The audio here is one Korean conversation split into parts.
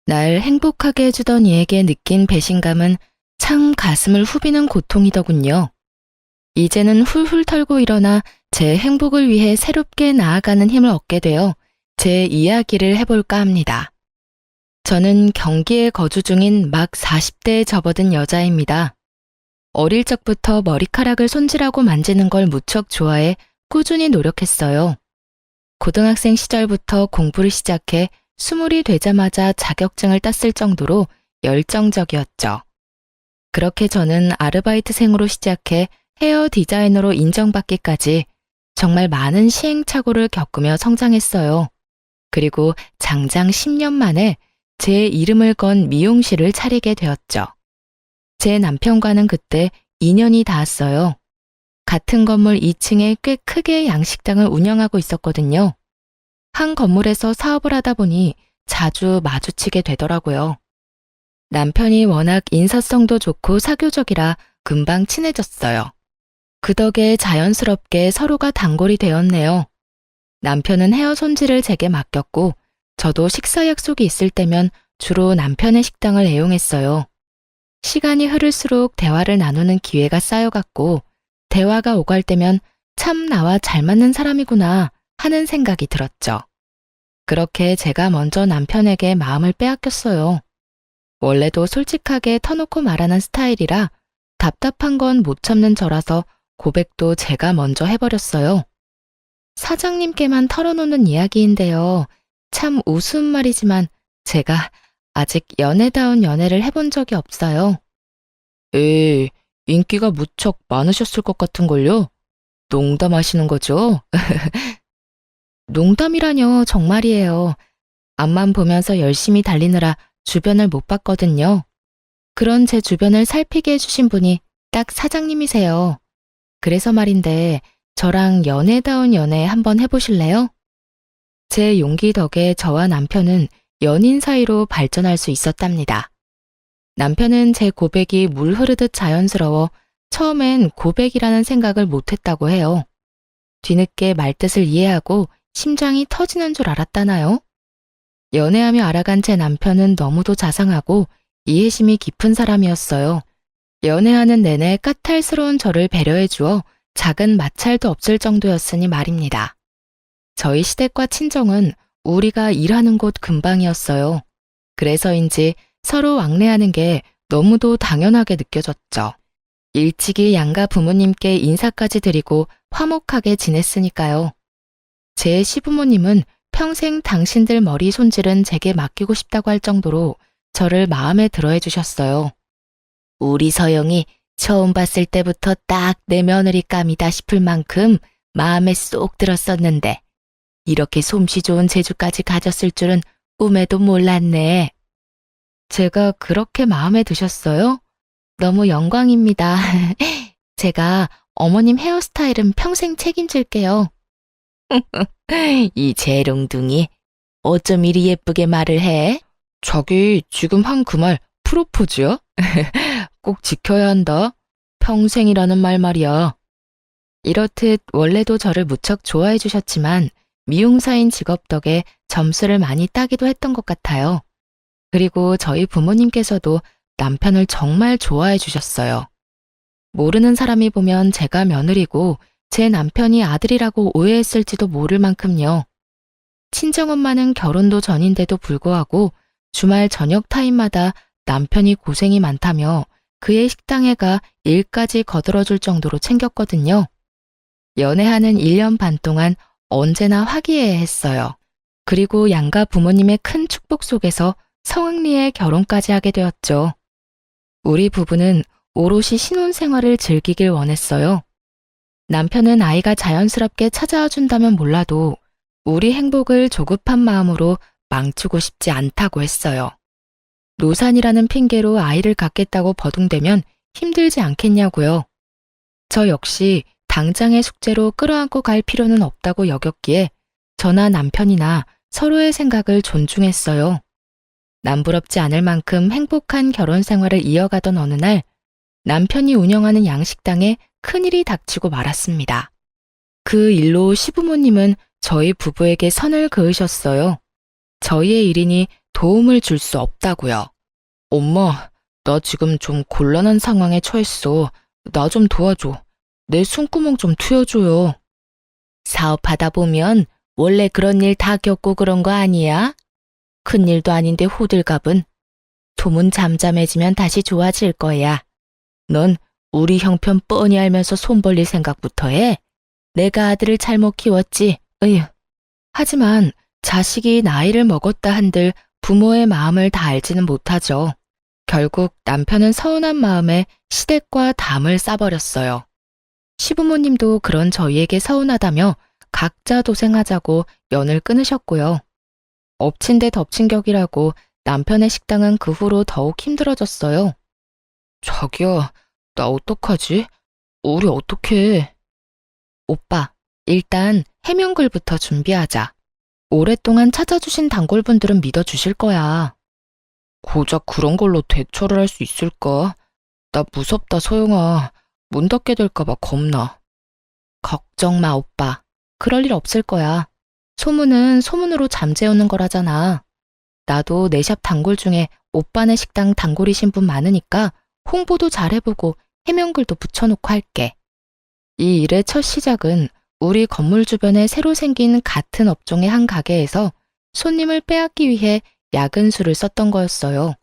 날 행복하게 해주던 이에게 느낀 배신감은 참 가슴을 후비는 고통이더군요. 이제는 훌훌 털고 일어나 제 행복을 위해 새롭게 나아가는 힘을 얻게 되어 제 이야기를 해볼까 합니다. 저는 경기에 거주 중인 막 40대에 접어든 여자입니다. 어릴 적부터 머리카락을 손질하고 만지는 걸 무척 좋아해 꾸준히 노력했어요. 고등학생 시절부터 공부를 시작해 20이 되자마자 자격증을 땄을 정도로 열정적이었죠. 그렇게 저는 아르바이트생으로 시작해 헤어 디자이너로 인정받기까지 정말 많은 시행착오를 겪으며 성장했어요. 그리고 장장 10년 만에 제 이름을 건 미용실을 차리게 되었죠. 제 남편과는 그때 2년이 닿았어요. 같은 건물 2층에 꽤 크게 양식당을 운영하고 있었거든요. 한 건물에서 사업을 하다 보니 자주 마주치게 되더라고요. 남편이 워낙 인사성도 좋고 사교적이라 금방 친해졌어요. 그 덕에 자연스럽게 서로가 단골이 되었네요. 남편은 헤어 손질을 제게 맡겼고 저도 식사 약속이 있을 때면 주로 남편의 식당을 애용했어요. 시간이 흐를수록 대화를 나누는 기회가 쌓여갔고 대화가 오갈 때면 참 나와 잘 맞는 사람이구나 하는 생각이 들었죠. 그렇게 제가 먼저 남편에게 마음을 빼앗겼어요. 원래도 솔직하게 터놓고 말하는 스타일이라 답답한 건 못 참는 저라서 고백도 제가 먼저 해버렸어요. 사장님께만 털어놓는 이야기인데요. 참 우스운 말이지만 제가 아직 연애다운 연애를 해본 적이 없어요. 인기가 무척 많으셨을 것 같은걸요? 농담하시는 거죠? 농담이라뇨, 정말이에요. 앞만 보면서 열심히 달리느라 주변을 못 봤거든요. 그런 제 주변을 살피게 해주신 분이 딱 사장님이세요. 그래서 말인데 저랑 연애다운 연애 한번 해보실래요? 제 용기 덕에 저와 남편은 연인 사이로 발전할 수 있었답니다. 남편은 제 고백이 물 흐르듯 자연스러워 처음엔 고백이라는 생각을 못했다고 해요. 뒤늦게 말뜻을 이해하고 심장이 터지는 줄 알았다나요? 연애하며 알아간 제 남편은 너무도 자상하고 이해심이 깊은 사람이었어요. 연애하는 내내 까탈스러운 저를 배려해 주어 작은 마찰도 없을 정도였으니 말입니다. 저희 시댁과 친정은 우리가 일하는 곳 근방이었어요. 그래서인지 서로 왕래하는 게 너무도 당연하게 느껴졌죠. 일찍이 양가 부모님께 인사까지 드리고 화목하게 지냈으니까요. 제 시부모님은 평생 당신들 머리 손질은 제게 맡기고 싶다고 할 정도로 저를 마음에 들어해 주셨어요. 우리 서영이 처음 봤을 때부터 딱 내 며느리감이다 싶을 만큼 마음에 쏙 들었었는데 이렇게 솜씨 좋은 재주까지 가졌을 줄은 꿈에도 몰랐네. 제가 그렇게 마음에 드셨어요? 너무 영광입니다. 제가 어머님 헤어스타일은 평생 책임질게요. 이 재롱둥이 어쩜 이리 예쁘게 말을 해? 자기 지금 한 그 말 프로포즈야? 꼭 지켜야 한다. 평생이라는 말 말이야. 이렇듯 원래도 저를 무척 좋아해 주셨지만 미용사인 직업 덕에 점수를 많이 따기도 했던 것 같아요. 그리고 저희 부모님께서도 남편을 정말 좋아해 주셨어요. 모르는 사람이 보면 제가 며느리고 제 남편이 아들이라고 오해했을지도 모를 만큼요. 친정엄마는 결혼도 전인데도 불구하고 주말 저녁 타임마다 남편이 고생이 많다며 그의 식당에 가 일까지 거들어줄 정도로 챙겼거든요. 연애하는 1년 반 동안 언제나 화기애애했어요. 그리고 양가 부모님의 큰 축복 속에서 성황리에 결혼까지 하게 되었죠. 우리 부부는 오롯이 신혼생활을 즐기길 원했어요. 남편은 아이가 자연스럽게 찾아와 준다면 몰라도 우리 행복을 조급한 마음으로 망치고 싶지 않다고 했어요. 노산이라는 핑계로 아이를 갖겠다고 버둥대면 힘들지 않겠냐고요. 저 역시 당장의 숙제로 끌어안고 갈 필요는 없다고 여겼기에 저나 남편이나 서로의 생각을 존중했어요. 남부럽지 않을 만큼 행복한 결혼 생활을 이어가던 어느 날 남편이 운영하는 양식당에 큰일이 닥치고 말았습니다. 그 일로 시부모님은 저희 부부에게 선을 그으셨어요. 저희의 일이니 도움을 줄 수 없다고요. 엄마, 나 지금 좀 곤란한 상황에 처했어. 나 좀 도와줘. 내 숨구멍 좀 트여줘요. 사업하다 보면 원래 그런 일 다 겪고 그런 거 아니야? 큰일도 아닌데 호들갑은. 소문 잠잠해지면 다시 좋아질 거야. 넌 우리 형편 뻔히 알면서 손 벌릴 생각부터 해. 내가 아들을 잘못 키웠지. 으휴. 하지만 자식이 나이를 먹었다 한들 부모의 마음을 다 알지는 못하죠. 결국 남편은 서운한 마음에 시댁과 담을 싸버렸어요. 시부모님도 그런 저희에게 서운하다며 각자 도생하자고 연을 끊으셨고요. 엎친 데 덮친 격이라고 남편의 식당은 그 후로 더욱 힘들어졌어요. 자기야, 나 어떡하지? 우리 어떡해? 오빠, 일단 해명글부터 준비하자. 오랫동안 찾아주신 단골분들은 믿어주실 거야. 고작 그런 걸로 대처를 할 수 있을까? 나 무섭다, 소영아. 문 닫게 될까봐 겁나. 걱정 마, 오빠. 그럴 일 없을 거야. 소문은 소문으로 잠재우는 거라잖아. 나도 내 샵 단골 중에 오빠네 식당 단골이신 분 많으니까 홍보도 잘 해보고 해명글도 붙여놓고 할게. 이 일의 첫 시작은 우리 건물 주변에 새로 생긴 같은 업종의 한 가게에서 손님을 빼앗기 위해 야근수를 썼던 거였어요.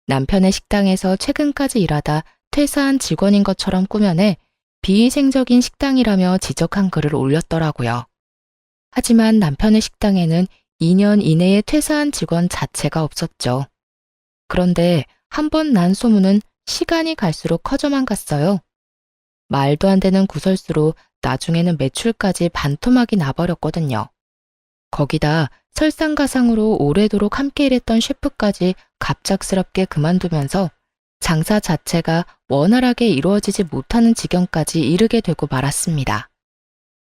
남편의 식당에서 최근까지 일하다 퇴사한 직원인 것처럼 꾸며내 비위생적인 식당이라며 지적한 글을 올렸더라고요. 하지만 남편의 식당에는 2년 이내에 퇴사한 직원 자체가 없었죠. 그런데 한 번 난 소문은 시간이 갈수록 커져만 갔어요. 말도 안 되는 구설수로 나중에는 매출까지 반토막이 나버렸거든요. 거기다 설상가상으로 오래도록 함께 일했던 셰프까지 갑작스럽게 그만두면서 장사 자체가 원활하게 이루어지지 못하는 지경까지 이르게 되고 말았습니다.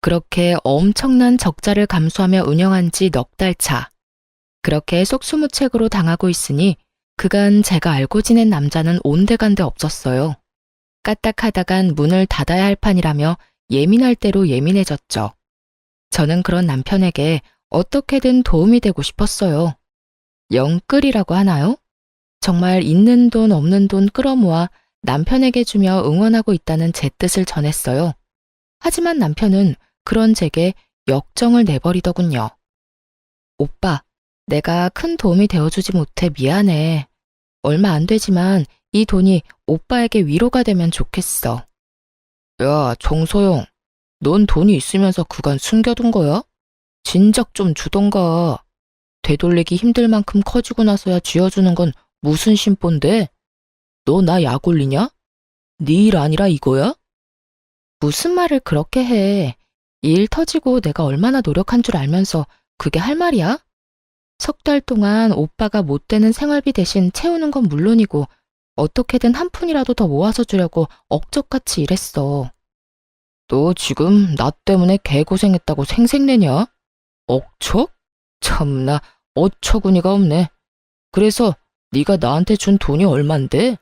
그렇게 엄청난 적자를 감수하며 운영한 지 넉 달 차. 그렇게 속수무책으로 당하고 있으니 그간 제가 알고 지낸 남자는 온데간데 없었어요. 까딱하다간 문을 닫아야 할 판이라며 예민할 대로 예민해졌죠. 저는 그런 남편에게 어떻게든 도움이 되고 싶었어요. 영끌이라고 하나요? 정말 있는 돈 없는 돈 끌어모아 남편에게 주며 응원하고 있다는 제 뜻을 전했어요. 하지만 남편은 그런 제게 역정을 내버리더군요. 오빠, 내가 큰 도움이 되어주지 못해 미안해. 얼마 안 되지만 이 돈이 오빠에게 위로가 되면 좋겠어. 야, 정소영, 넌 돈이 있으면서 그간 숨겨둔 거야? 진작 좀 주던가. 되돌리기 힘들 만큼 커지고 나서야 쥐어주는 건 무슨 심보인데? 너 나 약 올리냐? 네 일 아니라 이거야? 무슨 말을 그렇게 해. 이 일 터지고 내가 얼마나 노력한 줄 알면서 그게 할 말이야? 석 달 동안 오빠가 못 되는 생활비 대신 채우는 건 물론이고 어떻게든 한 푼이라도 더 모아서 주려고 억적같이 일했어. 너 지금 나 때문에 개고생했다고 생색내냐? 억척? 참나 어처구니가 없네. 그래서 네가 나한테 준 돈이 얼만데?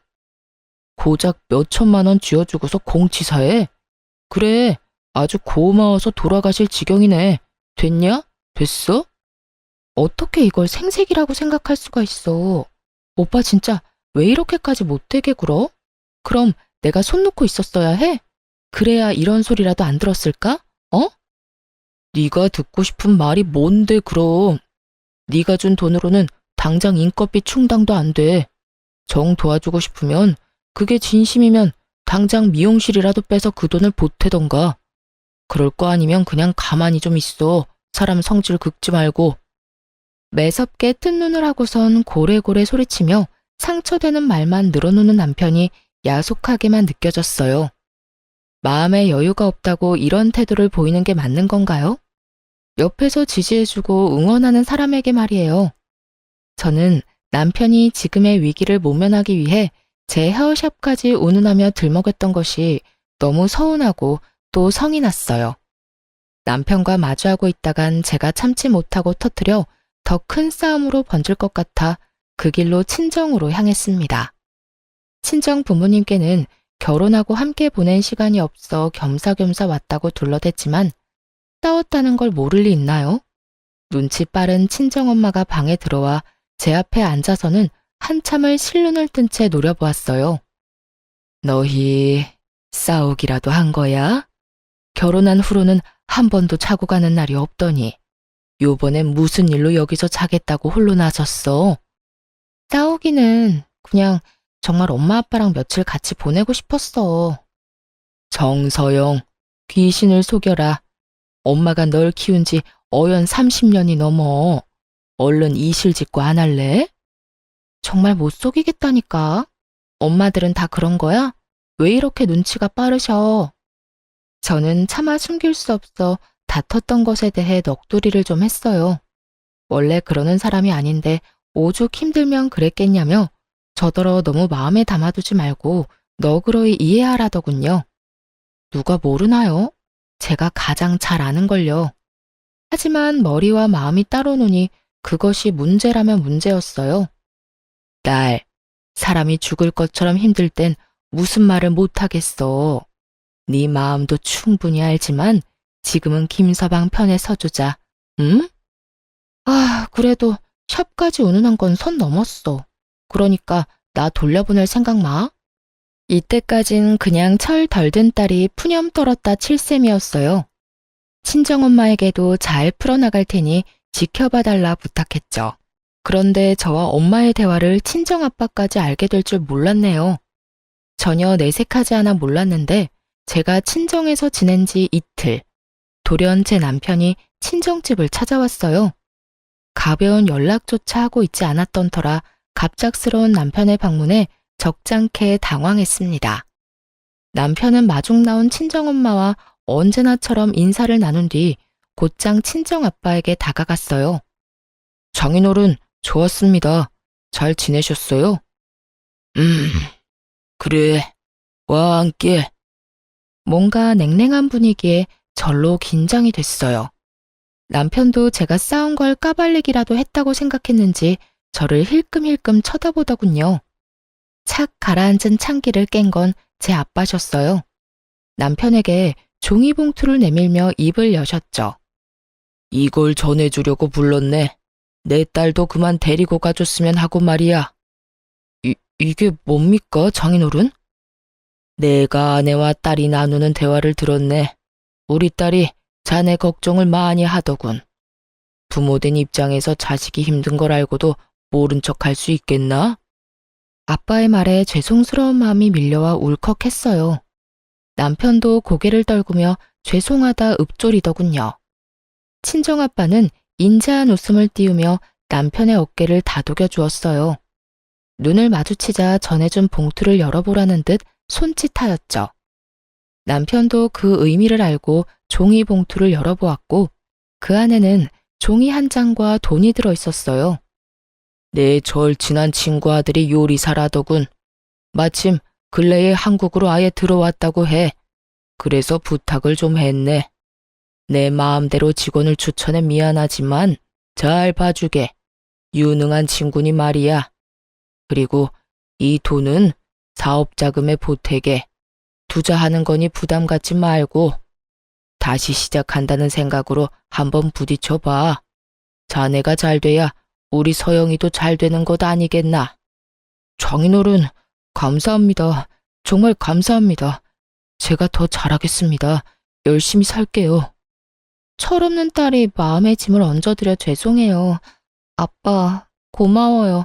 고작 몇 천만 원 쥐어주고서 공치사해? 그래, 아주 고마워서 돌아가실 지경이네. 됐냐? 됐어? 어떻게 이걸 생색이라고 생각할 수가 있어. 오빠 진짜 왜 이렇게까지 못되게 굴어? 그럼 내가 손 놓고 있었어야 해? 그래야 이런 소리라도 안 들었을까? 어? 네가 듣고 싶은 말이 뭔데 그럼. 네가 준 돈으로는 당장 인건비 충당도 안 돼. 정 도와주고 싶으면 그게 진심이면 당장 미용실이라도 빼서 그 돈을 보태던가. 그럴 거 아니면 그냥 가만히 좀 있어. 사람 성질 긁지 말고. 매섭게 뜬 눈을 하고선 고래고래 소리치며 상처되는 말만 늘어놓는 남편이 야속하게만 느껴졌어요. 마음에 여유가 없다고 이런 태도를 보이는 게 맞는 건가요? 옆에서 지지해주고 응원하는 사람에게 말이에요. 저는 남편이 지금의 위기를 모면하기 위해 제 헤어샵까지 운운하며 들먹였던 것이 너무 서운하고 또 성이 났어요. 남편과 마주하고 있다간 제가 참지 못하고 터뜨려 더 큰 싸움으로 번질 것 같아 그 길로 친정으로 향했습니다. 친정 부모님께는 결혼하고 함께 보낸 시간이 없어 겸사겸사 왔다고 둘러댔지만 싸웠다는 걸 모를 리 있나요? 눈치 빠른 친정엄마가 방에 들어와 제 앞에 앉아서는 한참을 실눈을 뜬 채 노려보았어요. 너희 싸우기라도 한 거야? 결혼한 후로는 한 번도 자고 가는 날이 없더니 요번엔 무슨 일로 여기서 자겠다고 홀로 나섰어? 싸우기는 그냥 정말 엄마 아빠랑 며칠 같이 보내고 싶었어. 정서영, 귀신을 속여라. 엄마가 널 키운 지 어연 30년이 넘어. 얼른 이실 짓고 안 할래? 정말 못 속이겠다니까. 엄마들은 다 그런 거야? 왜 이렇게 눈치가 빠르셔? 저는 차마 숨길 수 없어 다퉜던 것에 대해 넋두리를 좀 했어요. 원래 그러는 사람이 아닌데 오죽 힘들면 그랬겠냐며 저더러 너무 마음에 담아두지 말고 너그러이 이해하라더군요. 누가 모르나요? 제가 가장 잘 아는걸요. 하지만 머리와 마음이 따로 노니 그것이 문제라면 문제였어요. 딸, 사람이 죽을 것처럼 힘들 땐 무슨 말을 못하겠어. 네 마음도 충분히 알지만 지금은 김서방 편에 서주자. 응? 아, 그래도 샵까지 운운한 건 선 넘었어. 그러니까 나 돌려보낼 생각 마. 이때까진 그냥 철 덜 든 딸이 푸념 떨었다 칠 셈이었어요. 친정엄마에게도 잘 풀어나갈 테니 지켜봐달라 부탁했죠. 그런데 저와 엄마의 대화를 친정아빠까지 알게 될 줄 몰랐네요. 전혀 내색하지 않아 몰랐는데 제가 친정에서 지낸 지 이틀, 돌연 제 남편이 친정집을 찾아왔어요. 가벼운 연락조차 하고 있지 않았던 터라 갑작스러운 남편의 방문에 적잖게 당황했습니다. 남편은 마중 나온 친정엄마와 언제나처럼 인사를 나눈 뒤 곧장 친정아빠에게 다가갔어요. 장인어른, 좋았습니다. 잘 지내셨어요? 그래. 와 함께. 뭔가 냉랭한 분위기에 절로 긴장이 됐어요. 남편도 제가 싸운 걸 까발리기라도 했다고 생각했는지 저를 힐끔힐끔 쳐다보더군요. 착 가라앉은 창기를 깬 건 제 아빠셨어요. 남편에게 종이봉투를 내밀며 입을 여셨죠. 이걸 전해주려고 불렀네. 내 딸도 그만 데리고 가줬으면 하고 말이야. 이게 뭡니까, 장인어른? 내가 아내와 딸이 나누는 대화를 들었네. 우리 딸이 자네 걱정을 많이 하더군. 부모된 입장에서 자식이 힘든 걸 알고도 모른 척 할 수 있겠나? 아빠의 말에 죄송스러운 마음이 밀려와 울컥했어요. 남편도 고개를 떨구며 죄송하다 읊조리더군요. 친정아빠는 인자한 웃음을 띄우며 남편의 어깨를 다독여 주었어요. 눈을 마주치자 전해준 봉투를 열어보라는 듯 손짓하였죠. 남편도 그 의미를 알고 종이 봉투를 열어보았고 그 안에는 종이 한 장과 돈이 들어 있었어요. 내 절친한 친구 아들이 요리사라더군. 마침 근래에 한국으로 아예 들어왔다고 해. 그래서 부탁을 좀 했네. 내 마음대로 직원을 추천해 미안하지만 잘 봐주게. 유능한 친구니 말이야. 그리고 이 돈은 사업자금에 보태게. 투자하는 거니 부담 갖지 말고 다시 시작한다는 생각으로 한번 부딪혀봐. 자네가 잘 돼야 우리 서영이도 잘 되는 것 아니겠나. 장인어른, 감사합니다. 정말 감사합니다. 제가 더 잘하겠습니다. 열심히 살게요. 철없는 딸이 마음의 짐을 얹어드려 죄송해요. 아빠, 고마워요.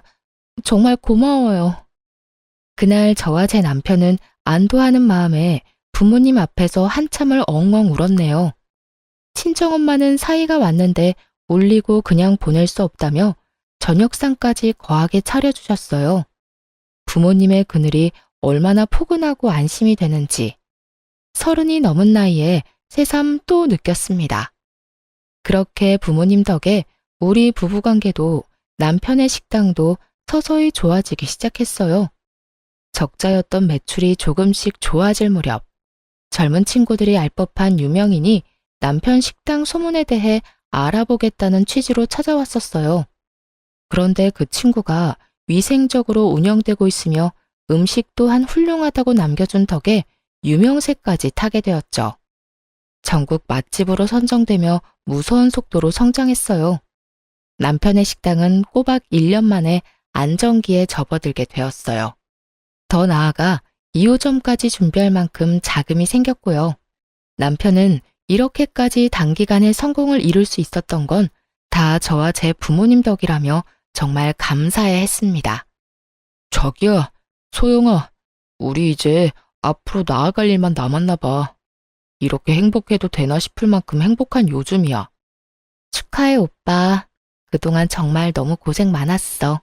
정말 고마워요. 그날 저와 제 남편은 안도하는 마음에 부모님 앞에서 한참을 엉엉 울었네요. 친정엄마는 사이가 왔는데 울리고 그냥 보낼 수 없다며 저녁상까지 거하게 차려주셨어요. 부모님의 그늘이 얼마나 포근하고 안심이 되는지 30이 넘은 나이에 새삼 또 느꼈습니다. 그렇게 부모님 덕에 우리 부부관계도 남편의 식당도 서서히 좋아지기 시작했어요. 적자였던 매출이 조금씩 좋아질 무렵 젊은 친구들이 알 법한 유명인이 남편 식당 소문에 대해 알아보겠다는 취지로 찾아왔었어요. 그런데 그 친구가 위생적으로 운영되고 있으며 음식 또한 훌륭하다고 남겨준 덕에 유명세까지 타게 되었죠. 전국 맛집으로 선정되며 무서운 속도로 성장했어요. 남편의 식당은 꼬박 1년 만에 안정기에 접어들게 되었어요. 더 나아가 2호점까지 준비할 만큼 자금이 생겼고요. 남편은 이렇게까지 단기간에 성공을 이룰 수 있었던 건 다 저와 제 부모님 덕이라며 정말 감사해 했습니다. 자기야, 소영아, 우리 이제 앞으로 나아갈 일만 남았나 봐. 이렇게 행복해도 되나 싶을 만큼 행복한 요즘이야. 축하해, 오빠. 그동안 정말 너무 고생 많았어.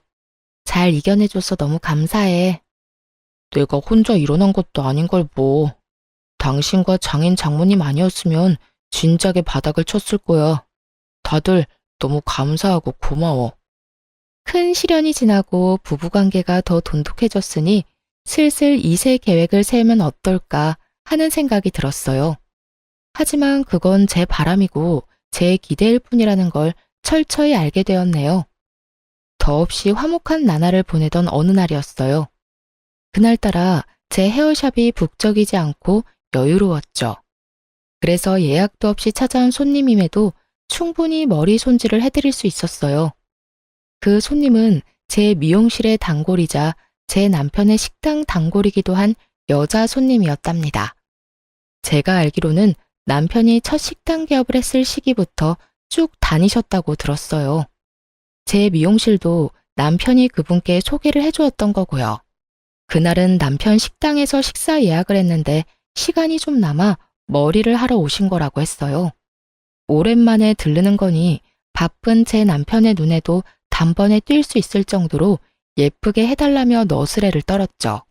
잘 이겨내줘서 너무 감사해. 내가 혼자 일어난 것도 아닌 걸 뭐. 당신과 장인 장모님 아니었으면 진작에 바닥을 쳤을 거야. 다들 너무 감사하고 고마워. 큰 시련이 지나고 부부관계가 더 돈독해졌으니 슬슬 2세 계획을 세우면 어떨까 하는 생각이 들었어요. 하지만 그건 제 바람이고 제 기대일 뿐이라는 걸 철저히 알게 되었네요. 더없이 화목한 나날을 보내던 어느 날이었어요. 그날따라 제 헤어샵이 북적이지 않고 여유로웠죠. 그래서 예약도 없이 찾아온 손님임에도 충분히 머리 손질을 해드릴 수 있었어요. 그 손님은 제 미용실의 단골이자 제 남편의 식당 단골이기도 한 여자 손님이었답니다. 제가 알기로는 남편이 첫 식당 개업을 했을 시기부터 쭉 다니셨다고 들었어요. 제 미용실도 남편이 그분께 소개를 해주었던 거고요. 그날은 남편 식당에서 식사 예약을 했는데 시간이 좀 남아 머리를 하러 오신 거라고 했어요. 오랜만에 들르는 거니 바쁜 제 남편의 눈에도 단번에 띌 수 있을 정도로 예쁘게 해달라며 너스레를 떨었죠.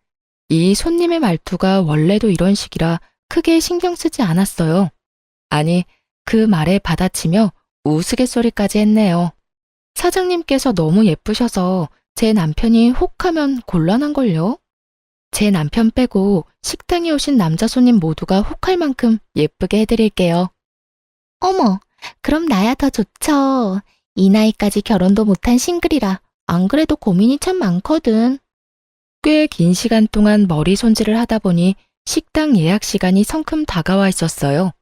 이 손님의 말투가 원래도 이런 식이라 크게 신경 쓰지 않았어요. 아니, 그 말에 받아치며 우스갯소리까지 했네요. 사장님께서 너무 예쁘셔서 제 남편이 혹하면 곤란한걸요? 제 남편 빼고 식당에 오신 남자 손님 모두가 혹할 만큼 예쁘게 해드릴게요. 어머, 그럼 나야 더 좋죠. 이 나이까지 결혼도 못한 싱글이라 안 그래도 고민이 참 많거든. 꽤 긴 시간 동안 머리 손질을 하다 보니 식당 예약 시간이 성큼 다가와 있었어요.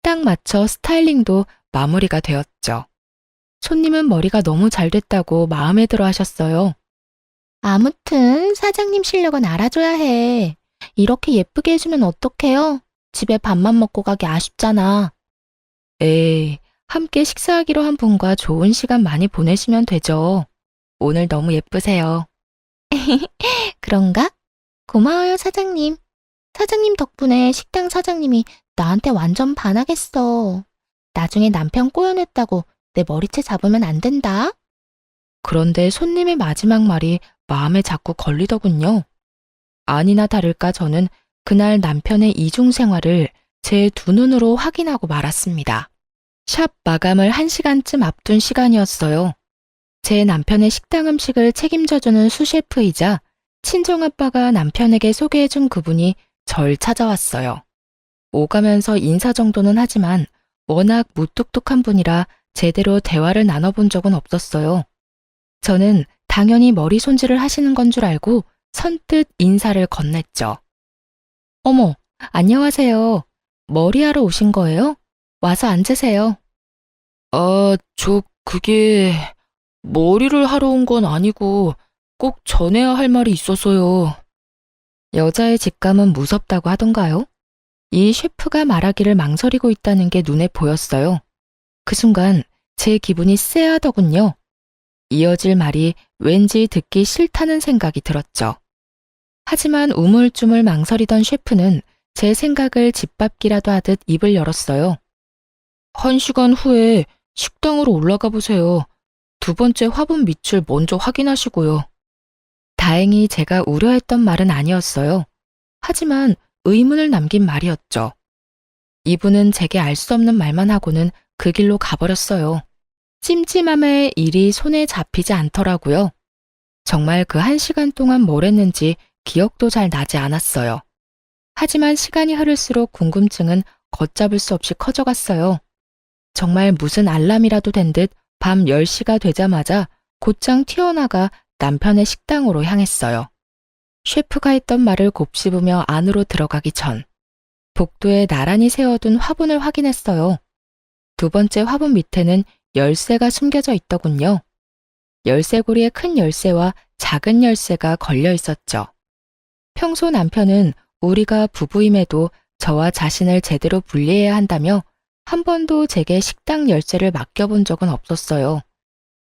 딱 맞춰 스타일링도 마무리가 되었죠. 손님은 머리가 너무 잘 됐다고 마음에 들어 하셨어요. 아무튼 사장님 실력은 알아줘야 해. 이렇게 예쁘게 해주면 어떡해요? 집에 밥만 먹고 가기 아쉽잖아. 에이, 함께 식사하기로 한 분과 좋은 시간 많이 보내시면 되죠. 오늘 너무 예쁘세요. 그런가? 고마워요, 사장님. 사장님 덕분에 식당 사장님이 나한테 완전 반하겠어. 나중에 남편 꼬여냈다고 내 머리채 잡으면 안 된다. 그런데 손님의 마지막 말이 마음에 자꾸 걸리더군요. 아니나 다를까 저는 그날 남편의 이중 생활을 제 두 눈으로 확인하고 말았습니다. 샵 마감을 1시간쯤 앞둔 시간이었어요. 제 남편의 식당 음식을 책임져주는 수셰프이자 친정아빠가 남편에게 소개해준 그분이 절 찾아왔어요. 오가면서 인사 정도는 하지만 워낙 무뚝뚝한 분이라 제대로 대화를 나눠본 적은 없었어요. 저는 당연히 머리 손질을 하시는 건 줄 알고 선뜻 인사를 건넸죠. 어머, 안녕하세요. 머리하러 오신 거예요? 와서 앉으세요. 그게 머리를 하러 온 건 아니고 꼭 전해야 할 말이 있어서요. 여자의 직감은 무섭다고 하던가요? 이 셰프가 말하기를 망설이고 있다는 게 눈에 보였어요. 그 순간 제 기분이 쎄하더군요. 이어질 말이 왠지 듣기 싫다는 생각이 들었죠. 하지만 우물쭈물 망설이던 셰프는 제 생각을 짓밟기라도 하듯 입을 열었어요. 1시간 후에 식당으로 올라가 보세요. 두 번째 화분 밑을 먼저 확인하시고요. 다행히 제가 우려했던 말은 아니었어요. 하지만 의문을 남긴 말이었죠. 이분은 제게 알 수 없는 말만 하고는 그 길로 가버렸어요. 찜찜함에 일이 손에 잡히지 않더라고요. 정말 그 1시간 동안 뭘 했는지 기억도 잘 나지 않았어요. 하지만 시간이 흐를수록 궁금증은 걷잡을 수 없이 커져갔어요. 정말 무슨 알람이라도 된 듯 밤 10시가 되자마자 곧장 튀어나가 남편의 식당으로 향했어요. 셰프가 했던 말을 곱씹으며 안으로 들어가기 전 복도에 나란히 세워둔 화분을 확인했어요. 두 번째 화분 밑에는 열쇠가 숨겨져 있더군요. 열쇠고리에 큰 열쇠와 작은 열쇠가 걸려 있었죠. 평소 남편은 우리가 부부임에도 저와 자신을 제대로 분리해야 한다며 한 번도 제게 식당 열쇠를 맡겨본 적은 없었어요.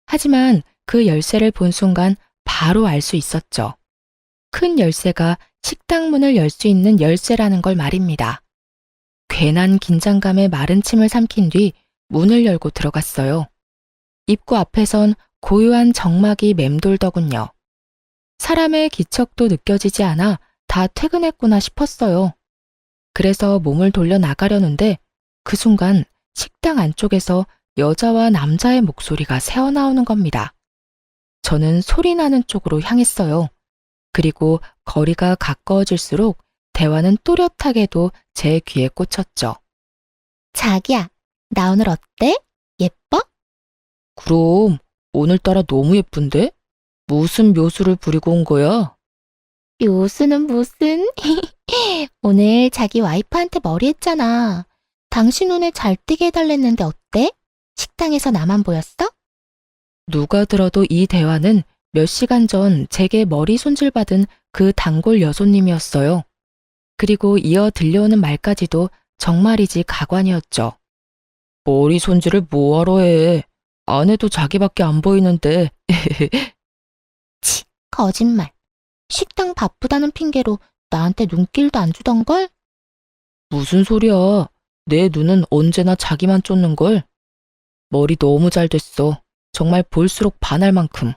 하지만 그 열쇠를 본 순간 바로 알 수 있었죠. 큰 열쇠가 식당 문을 열 수 있는 열쇠라는 걸 말입니다. 괜한 긴장감에 마른 침을 삼킨 뒤 문을 열고 들어갔어요. 입구 앞에선 고요한 정막이 맴돌더군요. 사람의 기척도 느껴지지 않아 다 퇴근했구나 싶었어요. 그래서 몸을 돌려 나가려는데 그 순간 식당 안쪽에서 여자와 남자의 목소리가 새어나오는 겁니다. 저는 소리 나는 쪽으로 향했어요. 그리고 거리가 가까워질수록 대화는 또렷하게도 제 귀에 꽂혔죠. 자기야, 나 오늘 어때? 예뻐? 그럼 오늘따라 너무 예쁜데? 무슨 묘수를 부리고 온 거야? 묘수는 무슨? 오늘 자기 와이프한테 머리 했잖아. 당신 눈에 잘 띄게 해달랬는데 어때? 식당에서 나만 보였어? 누가 들어도 이 대화는 몇 시간 전 제게 머리 손질받은 그 단골 여손님이었어요. 그리고 이어 들려오는 말까지도 정말이지 가관이었죠. 머리 손질을 뭐하러 해? 안 해도 자기밖에 안 보이는데. 치, 거짓말. 식당 바쁘다는 핑계로 나한테 눈길도 안 주던걸? 무슨 소리야. 내 눈은 언제나 자기만 쫓는걸. 머리 너무 잘 됐어. 정말 볼수록 반할 만큼.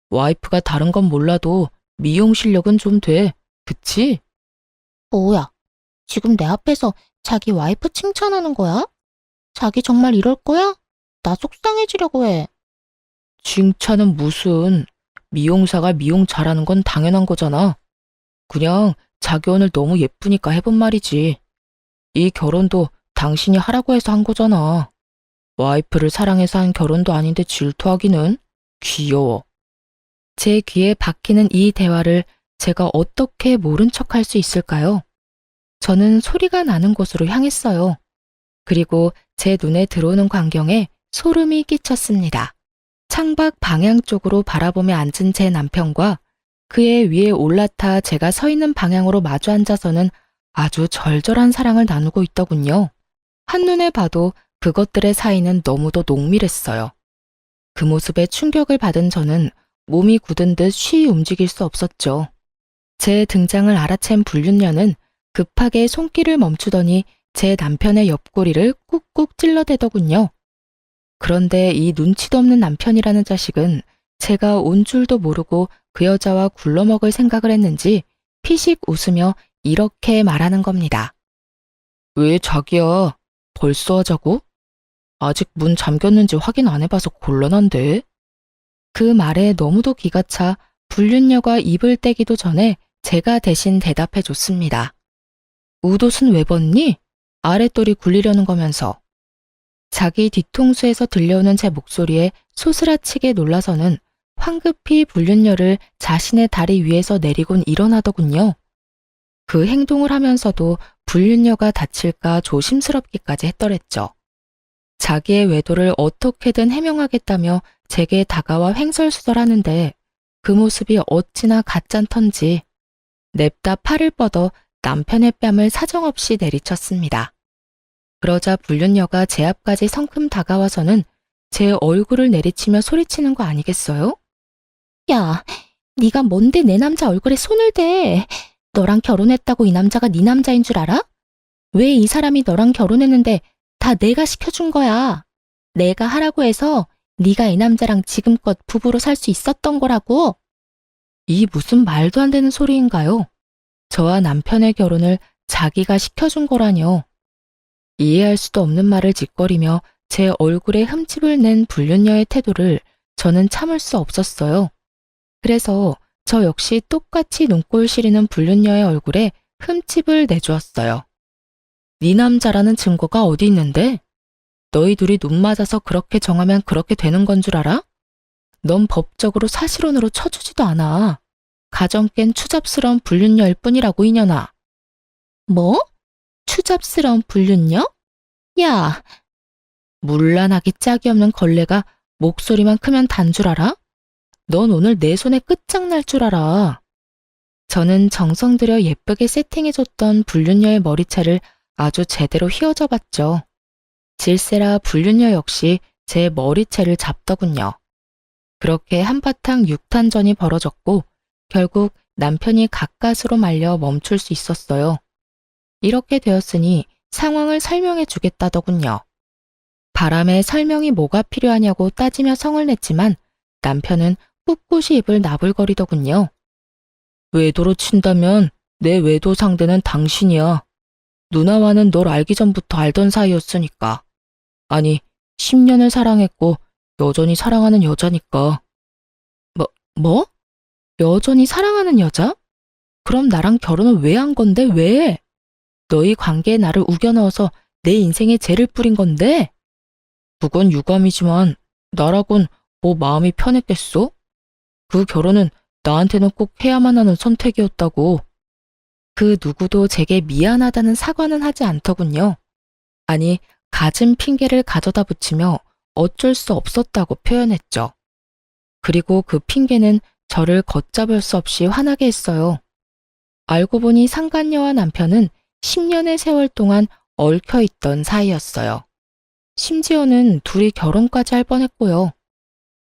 와이프가 다른 건 몰라도 미용 실력은 좀 돼. 그치? 뭐야, 지금 내 앞에서 자기 와이프 칭찬하는 거야? 자기 정말 이럴 거야? 나 속상해지려고 해. 칭찬은 무슨. 미용사가 미용 잘하는 건 당연한 거잖아. 그냥 자기 오늘 너무 예쁘니까 해본 말이지. 이 결혼도 당신이 하라고 해서 한 거잖아. 와이프를 사랑해서 한 결혼도 아닌데 질투하기는 귀여워. 제 귀에 박히는 이 대화를 제가 어떻게 모른 척할 수 있을까요? 저는 소리가 나는 곳으로 향했어요. 그리고 제 눈에 들어오는 광경에 소름이 끼쳤습니다. 창밖 방향 쪽으로 바라보며 앉은 제 남편과 그의 위에 올라타 제가 서 있는 방향으로 마주 앉아서는 아주 절절한 사랑을 나누고 있더군요. 한눈에 봐도 그것들의 사이는 너무도 농밀했어요. 그 모습에 충격을 받은 저는 몸이 굳은 듯 쉬이 움직일 수 없었죠. 제 등장을 알아챈 불륜녀는 급하게 손길을 멈추더니 제 남편의 옆구리를 꾹꾹 찔러대더군요. 그런데 이 눈치도 없는 남편이라는 자식은 제가 온 줄도 모르고 그 여자와 굴러먹을 생각을 했는지 피식 웃으며 이렇게 말하는 겁니다. 왜 자기야? 벌써 하자고? 아직 문 잠겼는지 확인 안 해봐서 곤란한데? 그 말에 너무도 기가 차 불륜녀가 입을 떼기도 전에 제가 대신 대답해 줬습니다. 웃옷은 왜 벗니? 아랫돌이 굴리려는 거면서. 자기 뒤통수에서 들려오는 제 목소리에 소스라치게 놀라서는 황급히 불륜녀를 자신의 다리 위에서 내리곤 일어나더군요. 그 행동을 하면서도 불륜녀가 다칠까 조심스럽기까지 했더랬죠. 자기의 외도를 어떻게든 해명하겠다며 제게 다가와 횡설수설하는데 그 모습이 어찌나 가짠턴지 냅다 팔을 뻗어 남편의 뺨을 사정없이 내리쳤습니다. 그러자 불륜녀가 제 앞까지 성큼 다가와서는 제 얼굴을 내리치며 소리치는 거 아니겠어요? 야, 네가 뭔데 내 남자 얼굴에 손을 대? 너랑 결혼했다고 이 남자가 네 남자인 줄 알아? 왜 이 사람이 너랑 결혼했는데 다 내가 시켜준 거야. 내가 하라고 해서 네가 이 남자랑 지금껏 부부로 살 수 있었던 거라고. 이 무슨 말도 안 되는 소리인가요? 저와 남편의 결혼을 자기가 시켜준 거라뇨. 이해할 수도 없는 말을 짓거리며 제 얼굴에 흠집을 낸 불륜녀의 태도를 저는 참을 수 없었어요. 그래서 저 역시 똑같이 눈꼴 시리는 불륜녀의 얼굴에 흠집을 내주었어요. 네 남자라는 증거가 어디 있는데? 너희 둘이 눈 맞아서 그렇게 정하면 그렇게 되는 건 줄 알아? 넌 법적으로 사실혼으로 쳐주지도 않아. 가정 깬 추잡스러운 불륜녀일 뿐이라고 이년아. 뭐? 추잡스러운 불륜녀? 야, 물란하기 짝이 없는 걸레가 목소리만 크면 단 줄 알아? 넌 오늘 내 손에 끝장날 줄 알아. 저는 정성 들여 예쁘게 세팅해줬던 불륜녀의 머리채를 아주 제대로 휘어져 봤죠. 질세라 불륜녀 역시 제 머리채를 잡더군요. 그렇게 한바탕 육탄전이 벌어졌고 결국 남편이 가까스로 말려 멈출 수 있었어요. 이렇게 되었으니 상황을 설명해 주겠다더군요. 바람에 설명이 뭐가 필요하냐고 따지며 성을 냈지만 남편은 꿋꿋이 입을 나불거리더군요. 외도로 친다면 내 외도 상대는 당신이야. 누나와는 널 알기 전부터 알던 사이였으니까. 아니, 10년을 사랑했고 여전히 사랑하는 여자니까. 뭐? 여전히 사랑하는 여자? 그럼 나랑 결혼을 왜 한 건데 왜? 너희 관계에 나를 우겨 넣어서 내 인생에 죄를 뿌린 건데? 그건 유감이지만 나라곤 뭐 마음이 편했겠소? 그 결혼은 나한테는 꼭 해야만 하는 선택이었다고. 그 누구도 제게 미안하다는 사과는 하지 않더군요. 아니, 갖은 핑계를 가져다 붙이며 어쩔 수 없었다고 표현했죠. 그리고 그 핑계는 저를 걷잡을 수 없이 화나게 했어요. 알고 보니 상간녀와 남편은 10년의 세월 동안 얽혀있던 사이였어요. 심지어는 둘이 결혼까지 할 뻔했고요.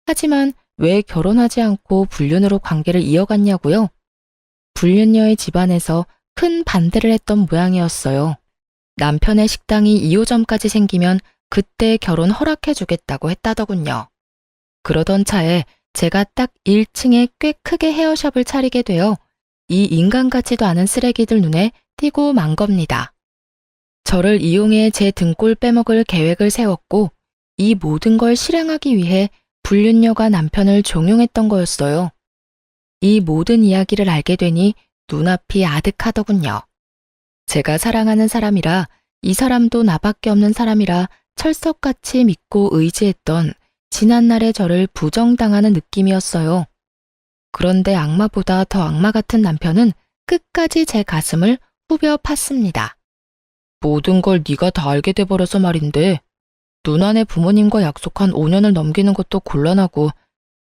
하지만 왜 결혼하지 않고 불륜으로 관계를 이어갔냐고요? 불륜녀의 집안에서 큰 반대를 했던 모양이었어요. 남편의 식당이 2호점까지 생기면 그때 결혼 허락해주겠다고 했다더군요. 그러던 차에 제가 딱 1층에 꽤 크게 헤어샵을 차리게 되어 이 인간 같지도 않은 쓰레기들 눈에 띄고 만 겁니다. 저를 이용해 제 등골 빼먹을 계획을 세웠고 이 모든 걸 실행하기 위해 불륜녀가 남편을 종용했던 거였어요. 이 모든 이야기를 알게 되니 눈앞이 아득하더군요. 제가 사랑하는 사람이라 이 사람도 나밖에 없는 사람이라 철석같이 믿고 의지했던 지난날의 저를 부정당하는 느낌이었어요. 그런데 악마보다 더 악마 같은 남편은 끝까지 제 가슴을 후벼 팠습니다. 모든 걸 네가 다 알게 돼버려서 말인데 누나네 부모님과 약속한 5년을 넘기는 것도 곤란하고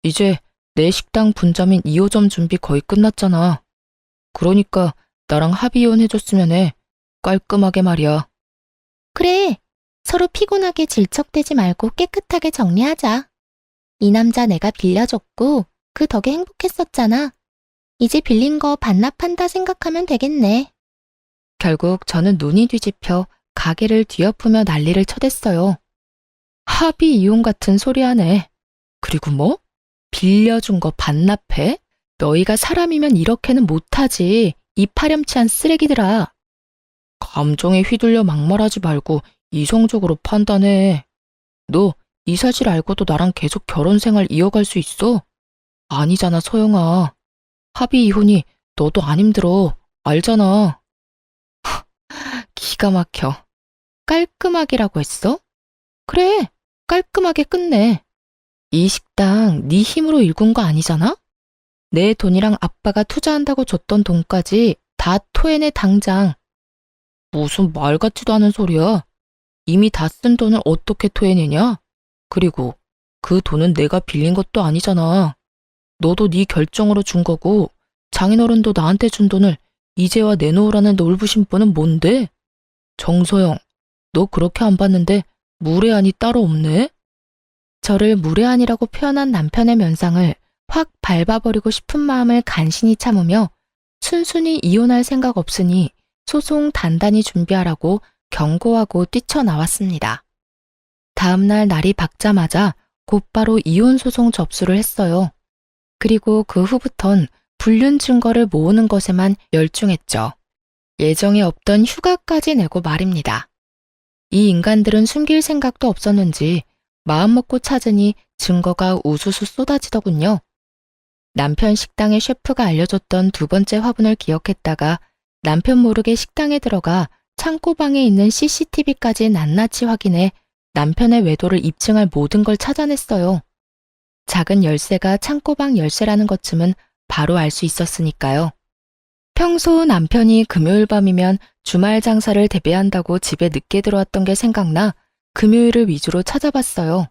이제 내 식당 분점인 2호점 준비 거의 끝났잖아. 그러니까 나랑 합의 이혼 해줬으면 해. 깔끔하게 말이야. 그래. 서로 피곤하게 질척대지 말고 깨끗하게 정리하자. 이 남자 내가 빌려줬고 그 덕에 행복했었잖아. 이제 빌린 거 반납한다 생각하면 되겠네. 결국 저는 눈이 뒤집혀 가게를 뒤엎으며 난리를 쳐댔어요. 합의 이혼 같은 소리 하네. 그리고 뭐? 빌려준 거 반납해? 너희가 사람이면 이렇게는 못하지. 이 파렴치한 쓰레기들아. 감정에 휘둘려 막말하지 말고 이성적으로 판단해. 너 이 사실 알고도 나랑 계속 결혼 생활 이어갈 수 있어? 아니잖아, 소영아. 합의 이혼이 너도 안 힘들어. 알잖아. 기가 막혀. 깔끔하게라고 했어? 그래, 깔끔하게 끝내. 이 식당 네 힘으로 일군 거 아니잖아? 내 돈이랑 아빠가 투자한다고 줬던 돈까지 다 토해내 당장. 무슨 말 같지도 않은 소리야. 이미 다 쓴 돈을 어떻게 토해내냐? 그리고 그 돈은 내가 빌린 것도 아니잖아. 너도 네 결정으로 준 거고 장인어른도 나한테 준 돈을 이제와 내놓으라는 놀부심보는 뭔데? 정서영, 너 그렇게 안 봤는데 무례한이 따로 없네? 저를 무례한이라고 표현한 남편의 면상을 확 밟아버리고 싶은 마음을 간신히 참으며 순순히 이혼할 생각 없으니 소송 단단히 준비하라고 경고하고 뛰쳐나왔습니다. 다음날 날이 밝자마자 곧바로 이혼 소송 접수를 했어요. 그리고 그 후부턴 불륜 증거를 모으는 것에만 열중했죠. 예정에 없던 휴가까지 내고 말입니다. 이 인간들은 숨길 생각도 없었는지 마음먹고 찾으니 증거가 우수수 쏟아지더군요. 남편 식당의 셰프가 알려줬던 두 번째 화분을 기억했다가 남편 모르게 식당에 들어가 창고방에 있는 CCTV까지 낱낱이 확인해 남편의 외도를 입증할 모든 걸 찾아냈어요. 작은 열쇠가 창고방 열쇠라는 것쯤은 바로 알 수 있었으니까요. 평소 남편이 금요일 밤이면 주말 장사를 대비한다고 집에 늦게 들어왔던 게 생각나 금요일을 위주로 찾아봤어요.